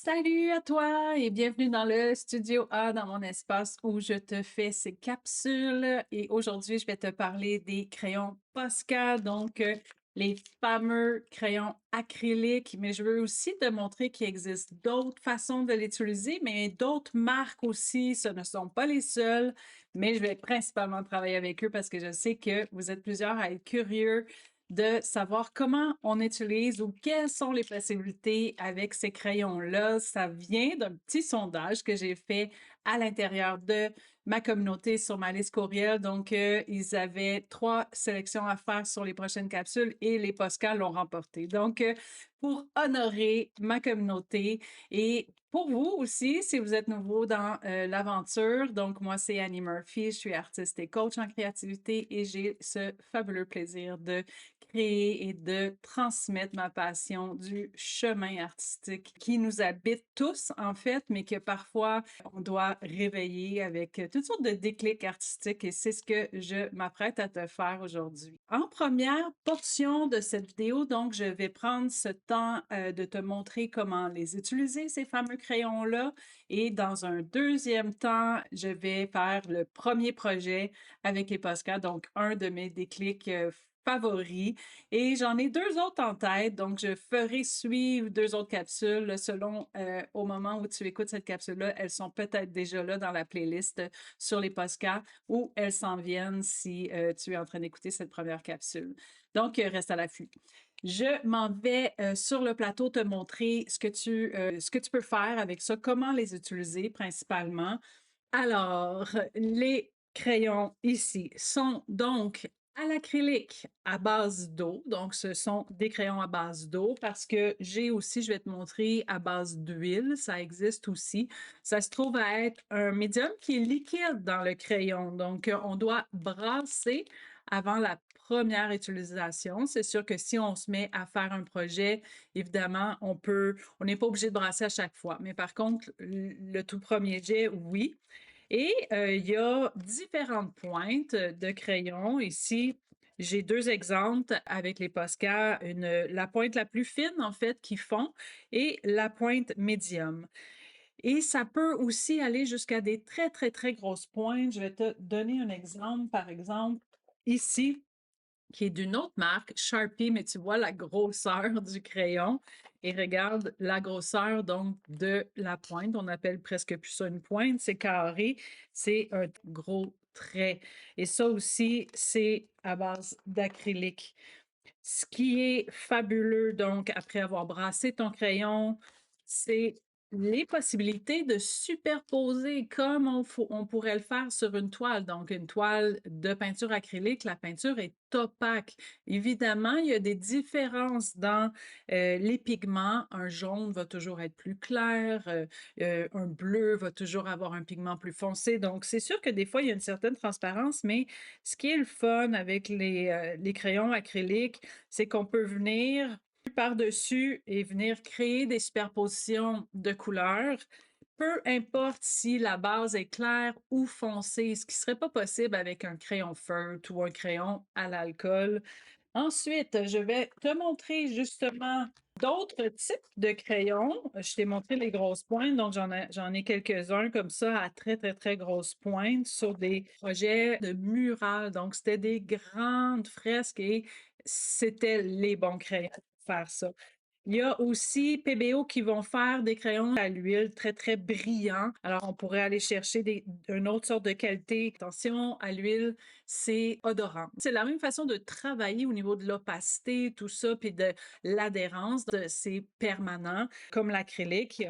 Salut à toi et bienvenue dans le studio A, dans mon espace où je te fais ces capsules. Et aujourd'hui, je vais te parler des crayons Posca, donc les fameux crayons acryliques. Mais je veux aussi te montrer qu'il existe d'autres façons de l'utiliser, mais d'autres marques aussi. Ce ne sont pas les seules, mais je vais principalement travailler avec eux parce que je sais que vous êtes plusieurs à être curieux de savoir comment on utilise ou quelles sont les possibilités avec ces crayons-là. Ça vient d'un petit sondage que j'ai fait à l'intérieur de ma communauté sur ma liste courriel. Donc, ils avaient 3 sélections à faire sur les prochaines capsules et les Posca l'ont remporté. Donc, pour honorer ma communauté et pour vous aussi, si vous êtes nouveau dans l'aventure, donc moi c'est Annie Murphy, je suis artiste et coach en créativité et j'ai ce fabuleux plaisir de créer et de transmettre ma passion du chemin artistique qui nous habite tous, en fait, mais que parfois on doit réveiller avec toutes sortes de déclics artistiques et c'est ce que je m'apprête à te faire aujourd'hui. En première portion de cette vidéo, donc, je vais prendre ce temps de te montrer comment les utiliser, ces fameux crayons-là. Et dans un deuxième temps, je vais faire le premier projet avec les Posca, donc un de mes déclics favoris. Et j'en ai deux autres en tête, donc je ferai suivre deux autres capsules selon au moment où tu écoutes cette capsule-là. Elles sont peut-être déjà là dans la playlist sur les podcasts ou elles s'en viennent si tu es en train d'écouter cette première capsule. Donc, reste à l'affût. Je m'en vais sur le plateau te montrer ce que tu peux faire avec ça, comment les utiliser principalement. Alors, les crayons ici sont donc à l'acrylique à base d'eau. Donc, ce sont des crayons à base d'eau parce que j'ai aussi, je vais te montrer, à base d'huile. Ça existe aussi. Ça se trouve à être un médium qui est liquide dans le crayon. Donc, on doit brasser avant la première utilisation. C'est sûr que si on se met à faire un projet, évidemment, on n'est pas obligé de brasser à chaque fois. Mais par contre, le tout premier jet, oui. Et il y a différentes pointes de crayon. Ici, j'ai deux exemples avec les Posca, la pointe la plus fine, en fait, qui fond, et la pointe médium. Et ça peut aussi aller jusqu'à des très, très, très grosses pointes. Je vais te donner un exemple, par exemple, ici, qui est d'une autre marque, Sharpie, mais tu vois la grosseur du crayon et regarde la grosseur donc de la pointe. On appelle presque plus ça une pointe, c'est carré, c'est un gros trait. Et ça aussi, c'est à base d'acrylique. Ce qui est fabuleux, donc, après avoir brassé ton crayon, c'est les possibilités de superposer comme on pourrait le faire sur une toile. Donc, une toile de peinture acrylique, la peinture est opaque. Évidemment, il y a des différences dans les pigments. Un jaune va toujours être plus clair, un bleu va toujours avoir un pigment plus foncé. Donc, c'est sûr que des fois, il y a une certaine transparence, mais ce qui est le fun avec les crayons acryliques, c'est qu'on peut venir par-dessus et venir créer des superpositions de couleurs, peu importe si la base est claire ou foncée, ce qui serait pas possible avec un crayon feutre ou un crayon à l'alcool. Ensuite, je vais te montrer justement d'autres types de crayons. Je t'ai montré les grosses pointes, donc j'en ai quelques-uns comme ça à très, très, très grosses pointes sur des projets de murales. Donc, c'était des grandes fresques et c'était les bons crayons pour faire ça. Il y a aussi PBO qui vont faire des crayons à l'huile très, très brillants. Alors, on pourrait aller chercher une autre sorte de qualité. Attention, à l'huile, c'est odorant. C'est la même façon de travailler au niveau de l'opacité, tout ça, puis de l'adhérence. C'est permanent, comme l'acrylique.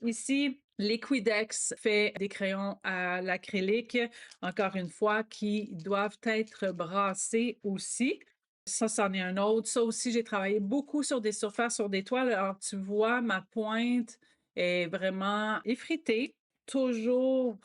Ici, Liquidex fait des crayons à l'acrylique, encore une fois, qui doivent être brassés aussi. Ça, c'en est un autre. Ça aussi, j'ai travaillé beaucoup sur des surfaces, sur des toiles. Alors, tu vois, ma pointe est vraiment effritée. Toujours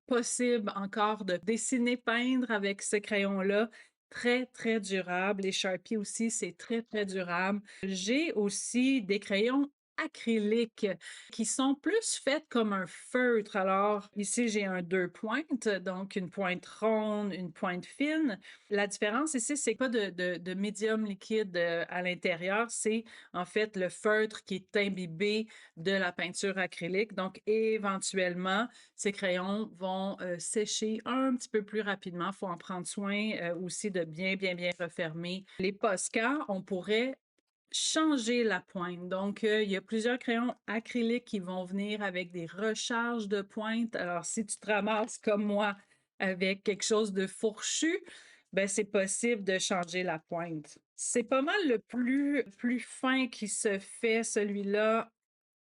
possible encore de dessiner, peindre avec ce crayon-là. Très, très durable. Les Sharpie aussi, c'est très, très durable. J'ai aussi des crayons acryliques qui sont plus faites comme un feutre. Alors, ici, j'ai un deux pointes, donc une pointe ronde, une pointe fine. La différence ici, c'est pas de médium liquide à l'intérieur, c'est en fait le feutre qui est imbibé de la peinture acrylique. Donc, éventuellement, ces crayons vont sécher un petit peu plus rapidement. Il faut en prendre soin aussi de bien refermer. Les Posca, on pourrait changer la pointe. Donc, il y a plusieurs crayons acryliques qui vont venir avec des recharges de pointe. Alors, si tu te ramasses comme moi avec quelque chose de fourchu, ben c'est possible de changer la pointe. C'est pas mal le plus fin qui se fait, celui-là.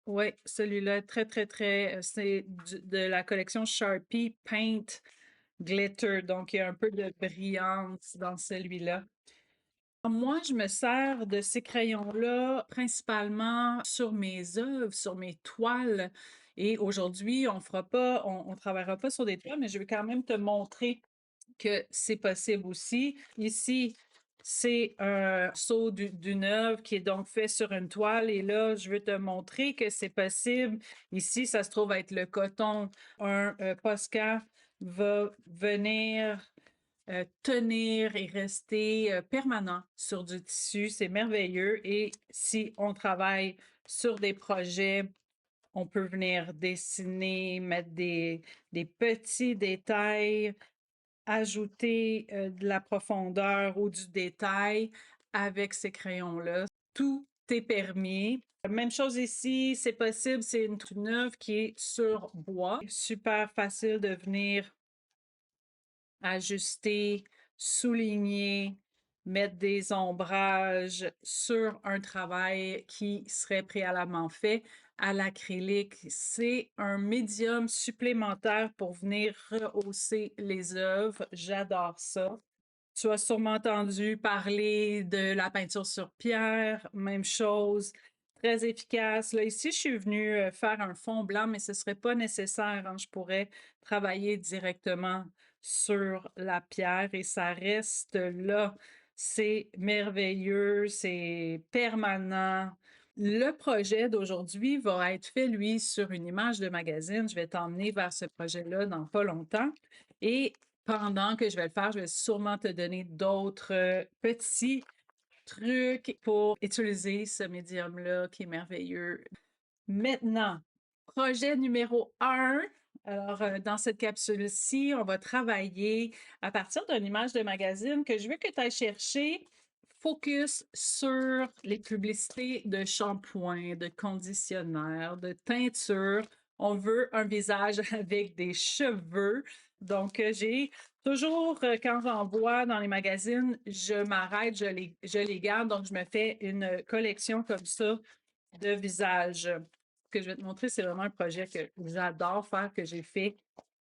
Oui, celui-là est très. C'est de la collection Sharpie Paint Glitter. Donc, il y a un peu de brillance dans celui-là. Moi, je me sers de ces crayons-là principalement sur mes œuvres, sur mes toiles. Et aujourd'hui, on travaillera pas sur des toiles, mais je vais quand même te montrer que c'est possible aussi. Ici, c'est un seau d'une œuvre qui est donc fait sur une toile. Et là, je veux te montrer que c'est possible. Ici, ça se trouve être le coton. Un Posca va venir tenir et rester permanent sur du tissu. C'est merveilleux. Et si on travaille sur des projets, on peut venir dessiner, mettre des petits détails, ajouter de la profondeur ou du détail avec ces crayons-là. Tout est permis. Même chose ici, c'est possible, c'est une œuvre qui est sur bois. Super facile de venir ajuster, souligner, mettre des ombrages sur un travail qui serait préalablement fait à l'acrylique. C'est un médium supplémentaire pour venir rehausser les œuvres. J'adore ça. Tu as sûrement entendu parler de la peinture sur pierre, même chose, très efficace. Là, ici, je suis venue faire un fond blanc, mais ce ne serait pas nécessaire, hein. Je pourrais travailler directement sur la pierre et ça reste là. C'est merveilleux, c'est permanent. Le projet d'aujourd'hui va être fait, lui, sur une image de magazine. Je vais t'emmener vers ce projet-là dans pas longtemps. Et pendant que je vais le faire, je vais sûrement te donner d'autres petits trucs pour utiliser ce médium-là qui est merveilleux. Maintenant, projet numéro un. Alors, dans cette capsule-ci, on va travailler à partir d'une image de magazine que je veux que tu ailles chercher. Focus sur les publicités de shampoing, de conditionnement, de teinture. On veut un visage avec des cheveux. Donc, j'ai toujours, quand j'en vois dans les magazines, je m'arrête, je les garde. Donc, je me fais une collection comme ça de visages. Ce que je vais te montrer, c'est vraiment un projet que j'adore faire, que j'ai fait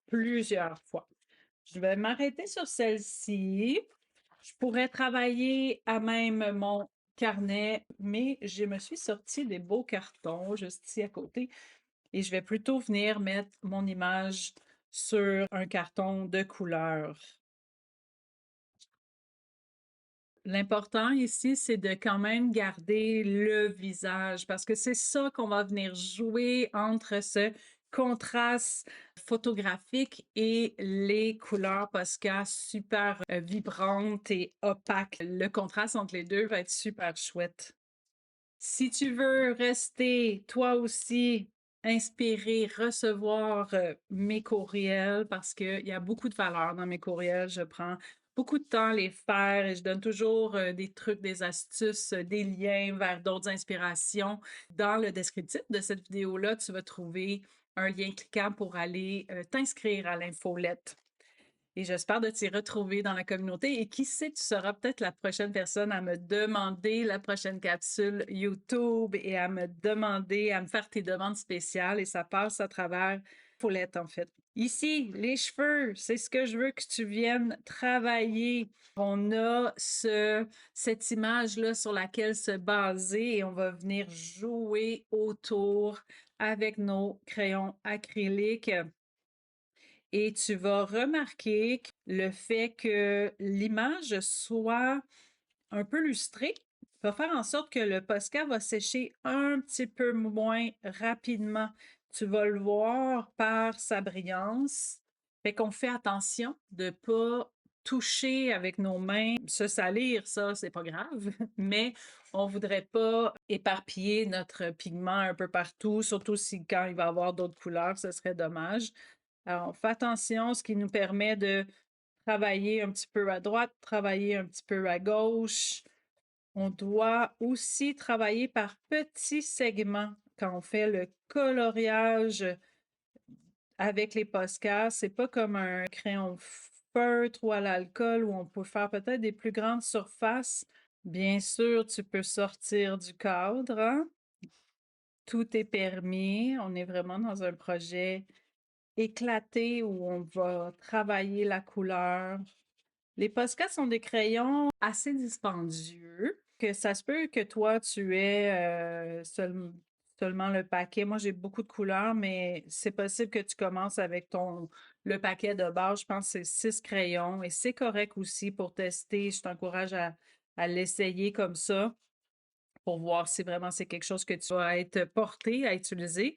plusieurs fois. Je vais m'arrêter sur celle-ci. Je pourrais travailler à même mon carnet, mais je me suis sorti des beaux cartons juste ici à côté et je vais plutôt venir mettre mon image sur un carton de couleur. L'important ici, c'est de quand même garder le visage parce que c'est ça qu'on va venir jouer entre ce contraste photographique et les couleurs Posca super vibrantes et opaques. Le contraste entre les deux va être super chouette. Si tu veux rester toi aussi inspiré, recevoir mes courriels parce qu'il y a beaucoup de valeur dans mes courriels. Je prends beaucoup de temps à les faire et je donne toujours des trucs, des astuces, des liens vers d'autres inspirations. Dans le descriptif de cette vidéo-là, tu vas trouver un lien cliquant pour aller t'inscrire à l'infolette. Et j'espère de t'y retrouver dans la communauté. Et qui sait, tu seras peut-être la prochaine personne à me demander la prochaine capsule YouTube et à me demander, à me faire tes demandes spéciales. Et ça passe à travers Foulette, en fait. Ici, les cheveux, c'est ce que je veux que tu viennes travailler. On a cette image-là sur laquelle se baser et on va venir jouer autour avec nos crayons acryliques. Et tu vas remarquer que le fait que l'image soit un peu lustrée va faire en sorte que le Posca va sécher un petit peu moins rapidement. Tu vas le voir par sa brillance. Fait qu'on fait attention de ne pas toucher avec nos mains, se salir, ça, c'est pas grave, mais on voudrait pas éparpiller notre pigment un peu partout, surtout si quand il va y avoir d'autres couleurs, ce serait dommage. Alors, on fait attention, ce qui nous permet de travailler un petit peu à droite, travailler un petit peu à gauche. On doit aussi travailler par petits segments quand on fait le coloriage avec les Posca. C'est pas comme un crayon feutre ou à l'alcool où on peut faire peut-être des plus grandes surfaces. Bien sûr, tu peux sortir du cadre, hein. Tout est permis. On est vraiment dans un projet éclaté où on va travailler la couleur. Les Posca sont des crayons assez dispendieux, que ça se peut que toi, tu aies seulement le paquet. Moi, j'ai beaucoup de couleurs, mais c'est possible que tu commences avec le paquet de base. Je pense que c'est 6 crayons et c'est correct aussi pour tester. Je t'encourage à l'essayer comme ça pour voir si vraiment c'est quelque chose que tu vas être porté à utiliser.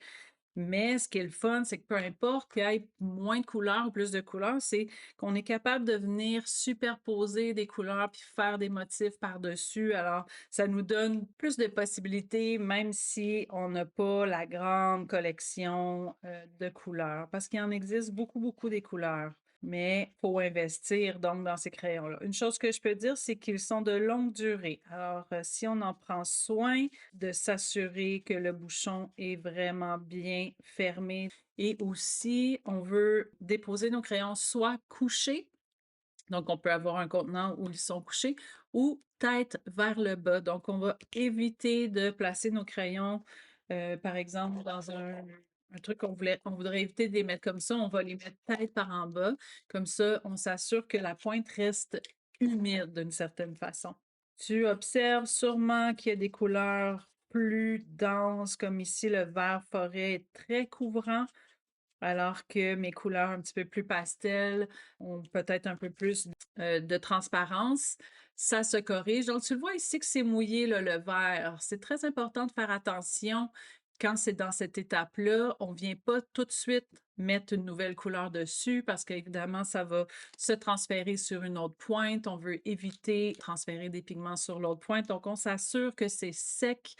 Mais ce qui est le fun, c'est que peu importe qu'il y ait moins de couleurs ou plus de couleurs, c'est qu'on est capable de venir superposer des couleurs puis faire des motifs par-dessus. Alors, ça nous donne plus de possibilités, même si on n'a pas la grande collection de couleurs, parce qu'il en existe beaucoup, beaucoup des couleurs. Mais il faut investir donc dans ces crayons-là. Une chose que je peux dire, c'est qu'ils sont de longue durée. Alors, si on en prend soin, de s'assurer que le bouchon est vraiment bien fermé. Et aussi, on veut déposer nos crayons soit couchés, donc on peut avoir un contenant où ils sont couchés, ou tête vers le bas. Donc, on va éviter de placer nos crayons, par exemple, dans un truc on voudrait éviter de les mettre comme ça. On va les mettre tête par en bas. Comme ça, on s'assure que la pointe reste humide d'une certaine façon. Tu observes sûrement qu'il y a des couleurs plus denses, comme ici, le vert forêt est très couvrant, alors que mes couleurs un petit peu plus pastel ont peut-être un peu plus de transparence. Ça se corrige. Donc, tu le vois ici que c'est mouillé, là, le vert. C'est très important de faire attention quand c'est dans cette étape-là. On ne vient pas tout de suite mettre une nouvelle couleur dessus parce qu'évidemment, ça va se transférer sur une autre pointe. On veut éviter de transférer des pigments sur l'autre pointe. Donc, on s'assure que c'est sec.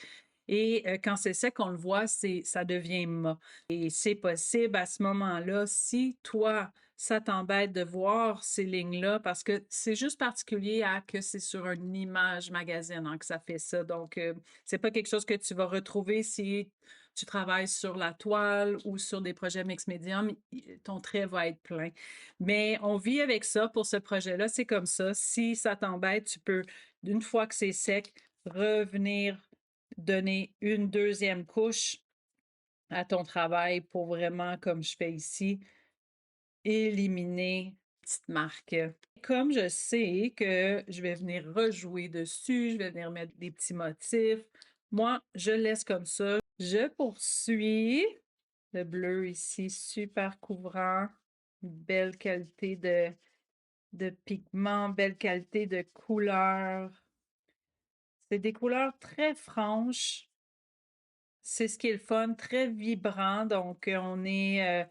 Et quand c'est sec, on le voit, ça devient mat. Et c'est possible à ce moment-là, si toi, ça t'embête de voir ces lignes-là, parce que c'est juste particulier à que c'est sur une image magazine, hein, que ça fait ça. Donc, c'est pas quelque chose que tu vas retrouver si tu travailles sur la toile ou sur des projets mix médium, ton trait va être plein. Mais on vit avec ça pour ce projet-là, c'est comme ça. Si ça t'embête, tu peux, une fois que c'est sec, revenir donner une deuxième couche à ton travail pour vraiment, comme je fais ici, éliminer les petites marques. Comme je sais que je vais venir rejouer dessus, je vais venir mettre des petits motifs, moi, je laisse comme ça. Je poursuis. Le bleu ici, super couvrant. Belle qualité de pigment, belle qualité de couleur. C'est des couleurs très franches. C'est ce qui est le fun, très vibrant. Donc, on est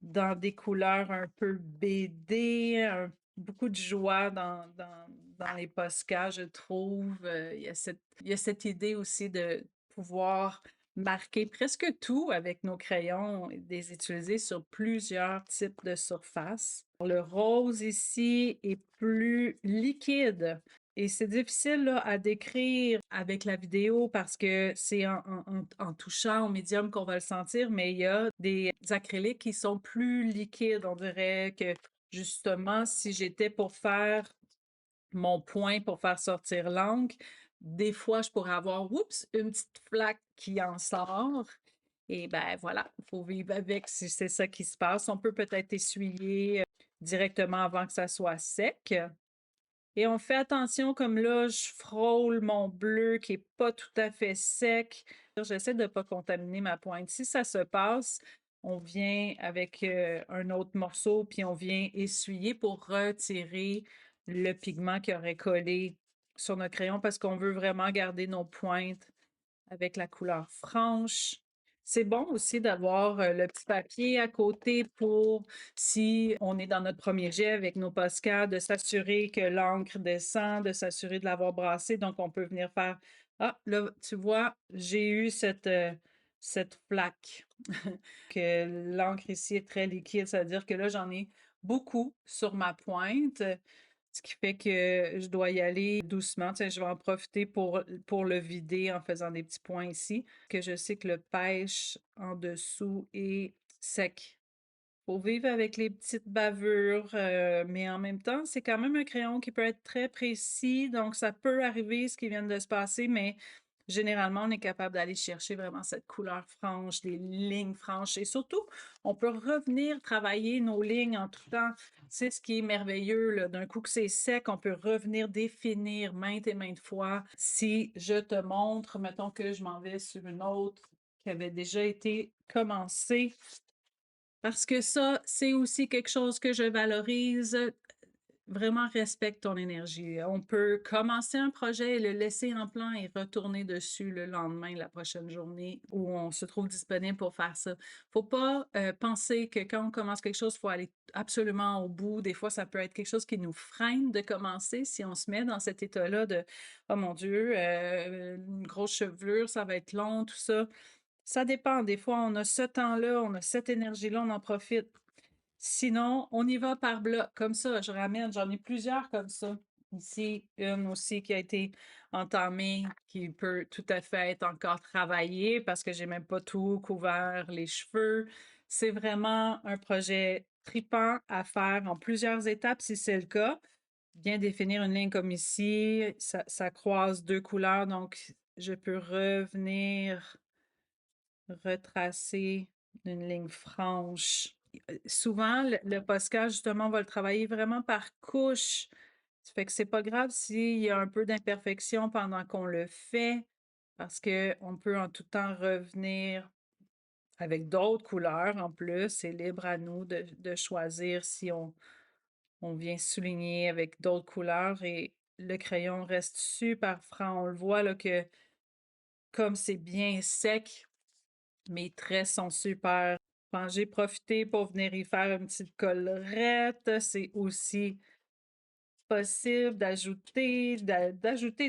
dans des couleurs un peu BD, beaucoup de joie dans les Posca, je trouve. Il y a cette idée aussi de pouvoir marquer presque tout avec nos crayons et de les utiliser sur plusieurs types de surfaces. Le rose ici est plus liquide. Et c'est difficile là, à décrire avec la vidéo parce que c'est en touchant au médium qu'on va le sentir, mais il y a des acryliques qui sont plus liquides. On dirait que justement, si j'étais pour faire mon point pour faire sortir l'encre, des fois, je pourrais avoir, oups, une petite flaque qui en sort. Et ben voilà, il faut vivre avec si c'est ça qui se passe. On peut peut-être essuyer directement avant que ça soit sec. Et on fait attention, comme là, je frôle mon bleu qui est pas tout à fait sec. J'essaie de ne pas contaminer ma pointe. Si ça se passe, on vient avec un autre morceau, puis on vient essuyer pour retirer le pigment qui aurait collé sur notre crayon parce qu'on veut vraiment garder nos pointes avec la couleur franche. C'est bon aussi d'avoir le petit papier à côté pour, si on est dans notre premier jet avec nos Posca, de s'assurer que l'encre descend, de s'assurer de l'avoir brassé. Donc, on peut venir faire, ah, là, tu vois, j'ai eu cette flaque, que l'encre ici est très liquide. Ça veut dire que là, j'en ai beaucoup sur ma pointe. Ce qui fait que je dois y aller doucement. Tiens, je vais en profiter pour le vider en faisant des petits points ici, que je sais que le pêche en dessous est sec. Faut vivre avec les petites bavures, mais en même temps, c'est quand même un crayon qui peut être très précis, donc ça peut arriver ce qui vient de se passer, mais généralement, on est capable d'aller chercher vraiment cette couleur franche, les lignes franches et surtout, on peut revenir travailler nos lignes en tout temps. C'est ce qui est merveilleux, là. D'un coup que c'est sec, on peut revenir définir maintes et maintes fois. Si je te montre, mettons que je m'en vais sur une autre qui avait déjà été commencée, parce que ça, c'est aussi quelque chose que je valorise. Vraiment, respecte ton énergie. On peut commencer un projet et le laisser en plan et retourner dessus le lendemain, la prochaine journée où on se trouve disponible pour faire ça. Faut pas penser que quand on commence quelque chose, il faut aller absolument au bout. Des fois, ça peut être quelque chose qui nous freine de commencer si on se met dans cet état-là de oh mon Dieu, une grosse chevelure, ça va être long, tout ça. Ça dépend. Des fois, on a ce temps-là, on a cette énergie-là, on en profite. Sinon, on y va par bloc, comme ça. Je ramène, j'en ai plusieurs comme ça. Ici, une aussi qui a été entamée, qui peut tout à fait être encore travaillée parce que j'ai même pas tout couvert les cheveux. C'est vraiment un projet tripant à faire en plusieurs étapes si c'est le cas. Bien définir une ligne comme ici, ça croise deux couleurs, donc je peux revenir retracer une ligne franche. Souvent, le Posca, justement, on va le travailler vraiment par couche. Ça fait que c'est pas grave s'il y a un peu d'imperfection pendant qu'on le fait, parce qu'on peut en tout temps revenir avec d'autres couleurs en plus. C'est libre à nous de choisir si on vient souligner avec d'autres couleurs et le crayon reste super franc. On le voit là que comme c'est bien sec, mes traits sont super. Quand j'ai profité pour venir y faire une petite collerette, c'est aussi possible d'ajouter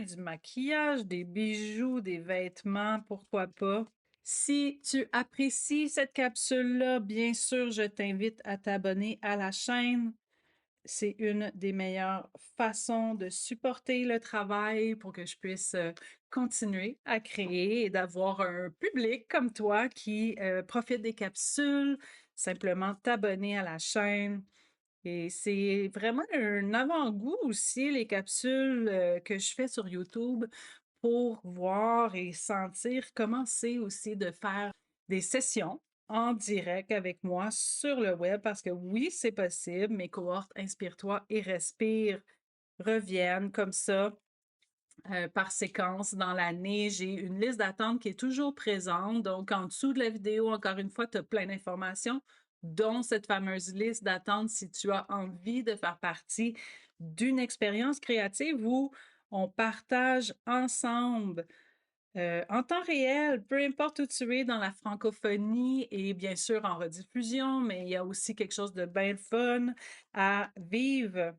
du maquillage, des bijoux, des vêtements, pourquoi pas. Si tu apprécies cette capsule-là, bien sûr, je t'invite à t'abonner à la chaîne. C'est une des meilleures façons de supporter le travail pour que je puisse continuer à créer et d'avoir un public comme toi qui profite des capsules, simplement t'abonner à la chaîne. Et c'est vraiment un avant-goût aussi, les capsules que je fais sur YouTube pour voir et sentir comment c'est aussi de faire des sessions en direct avec moi sur le web parce que oui, c'est possible. Mes cohortes Inspire-toi et Respire reviennent comme ça par séquence dans l'année. J'ai une liste d'attente qui est toujours présente. Donc, en dessous de la vidéo, encore une fois, tu as plein d'informations, dont cette fameuse liste d'attente si tu as envie de faire partie d'une expérience créative où on partage ensemble en temps réel, peu importe où tu es dans la francophonie et bien sûr en rediffusion, mais il y a aussi quelque chose de bien le fun à vivre,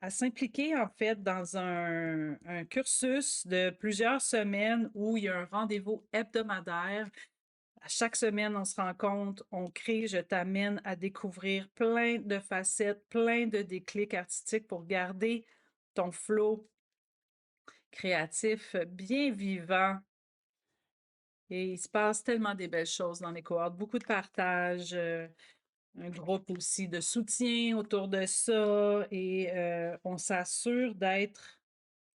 à s'impliquer en fait dans un cursus de plusieurs semaines où il y a un rendez-vous hebdomadaire. À chaque semaine, on se rencontre, on crée, je t'amène à découvrir plein de facettes, plein de déclics artistiques pour garder ton flow créatif bien vivant. Et il se passe tellement des belles choses dans les cohortes, beaucoup de partage, un groupe aussi de soutien autour de ça et on s'assure d'être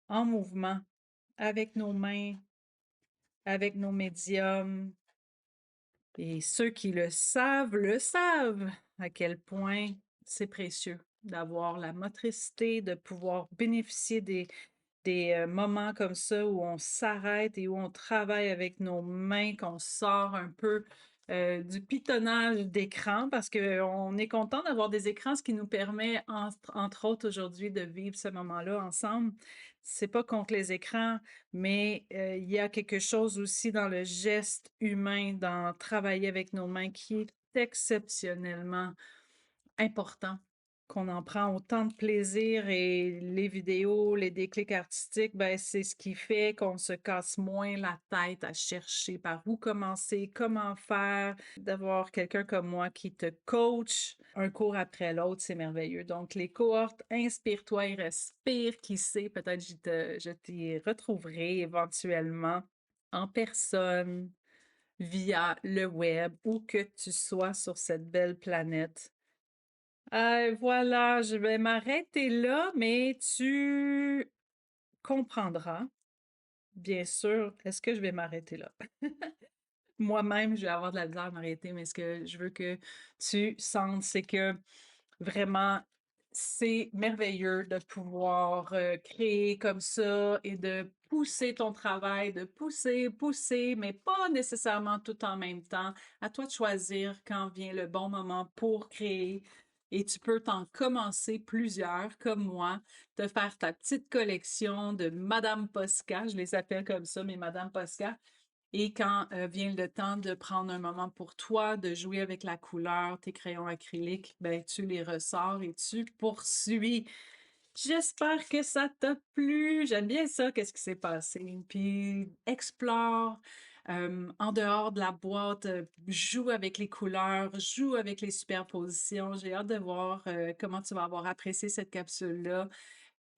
en mouvement avec nos mains, avec nos médiums. Et ceux qui le savent à quel point c'est précieux d'avoir la motricité, de pouvoir bénéficier des moments comme ça où on s'arrête et où on travaille avec nos mains, qu'on sort un peu du pitonnage d'écran parce qu'on est content d'avoir des écrans, ce qui nous permet, entre autres aujourd'hui, de vivre ce moment-là ensemble. C'est pas contre les écrans, mais il y a quelque chose aussi dans le geste humain, dans travailler avec nos mains qui est exceptionnellement important, qu'on en prend autant de plaisir et les vidéos, les déclics artistiques, ben, c'est ce qui fait qu'on se casse moins la tête à chercher par où commencer, comment faire. D'avoir quelqu'un comme moi qui te coach un cours après l'autre, c'est merveilleux. Donc, les cohortes, inspire-toi et respire. Qui sait, peut-être je t'y retrouverai éventuellement en personne, via le web, où que tu sois sur cette belle planète. Voilà, je vais m'arrêter là, mais tu comprendras, bien sûr. Est-ce que je vais m'arrêter là? Moi-même, je vais avoir de la misère à m'arrêter, mais ce que je veux que tu sentes, c'est que vraiment, c'est merveilleux de pouvoir créer comme ça et de pousser ton travail, de pousser, pousser, mais pas nécessairement tout en même temps. À toi de choisir quand vient le bon moment pour créer. Et tu peux t'en commencer plusieurs, comme moi, te faire ta petite collection de Madame Posca, je les appelle comme ça, mes Madame Posca, et quand vient le temps de prendre un moment pour toi, de jouer avec la couleur, tes crayons acryliques, ben tu les ressors et tu poursuis. J'espère que ça t'a plu. J'aime bien ça, qu'est-ce qui s'est passé. Puis explore en dehors de la boîte, joue avec les couleurs, joue avec les superpositions. J'ai hâte de voir comment tu vas avoir apprécié cette capsule-là.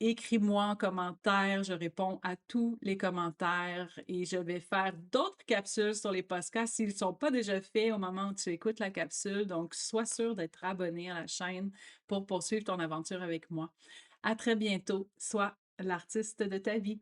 Écris-moi en commentaire, je réponds à tous les commentaires et je vais faire d'autres capsules sur les podcasts s'ils ne sont pas déjà faits au moment où tu écoutes la capsule. Donc, sois sûr d'être abonné à la chaîne pour poursuivre ton aventure avec moi. À très bientôt. Sois l'artiste de ta vie.